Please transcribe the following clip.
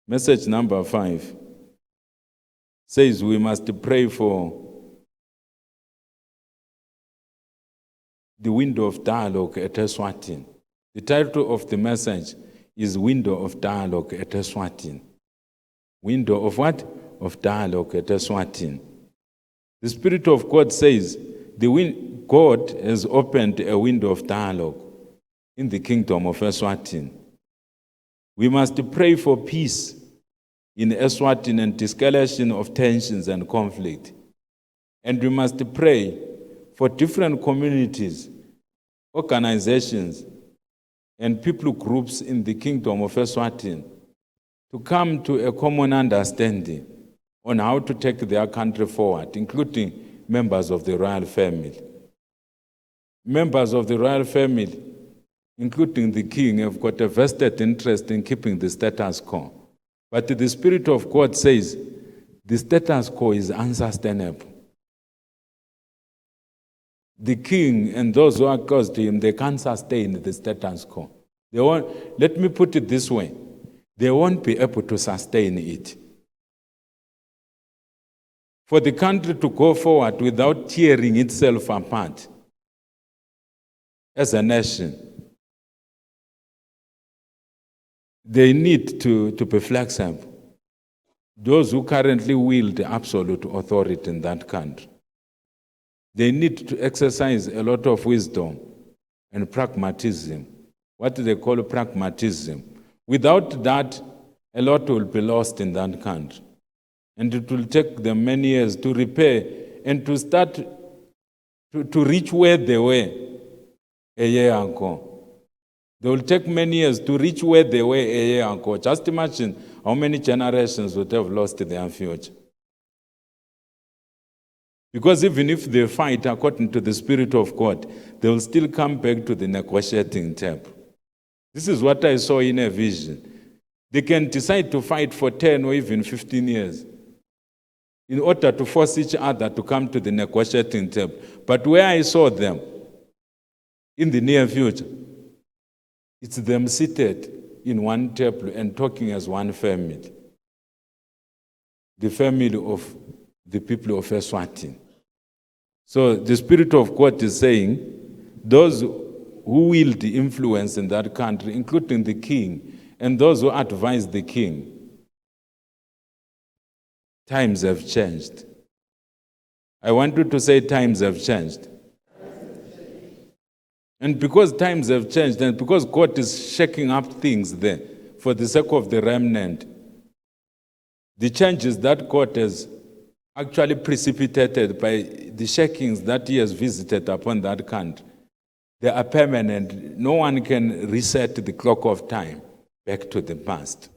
Message number 5 says we must pray for the window of dialogue at Eswatini. The title of the message is Window of Dialogue at Eswatini. Window of what? Of dialogue at Eswatini. The Spirit of God says God has opened a window of dialogue in the kingdom of Eswatini. We must pray for peace in Eswatini and de-escalation of tensions and conflict. And we must pray for different communities, organizations, and people groups in the kingdom of Eswatini to come to a common understanding on how to take their country forward, including members of the royal family. Members of the royal family, including the king, have got a vested interest in keeping the status quo. But the Spirit of God says the status quo is unsustainable. The king and those who are close to him, they can't sustain the status quo. Let me put it this way, they won't be able to sustain it. For the country to go forward without tearing itself apart as a nation, they need to be flexible. Those who currently wield absolute authority in that country, they need to exercise a lot of wisdom and pragmatism, what they call pragmatism. Without that, a lot will be lost in that country. And it will take them many years to repair and to start to reach where they were a year ago. They will take many years to reach where they were a year ago. Just imagine how many generations would have lost their future. Because even if they fight according to the Spirit of God, they will still come back to the negotiating table. This is what I saw in a vision. They can decide to fight for 10 or even 15 years in order to force each other to come to the negotiating table. But where I saw them in the near future, it's them seated in one table and talking as one family. The family of the people of Eswatini. So the Spirit of God is saying, those who wield the influence in that country, including the king, and those who advise the king, times have changed. I want you to say times have changed. And because times have changed, and because God is shaking up things there for the sake of the remnant, the changes that God has actually precipitated by the shakings that He has visited upon that country, they are permanent. No one can reset the clock of time back to the past.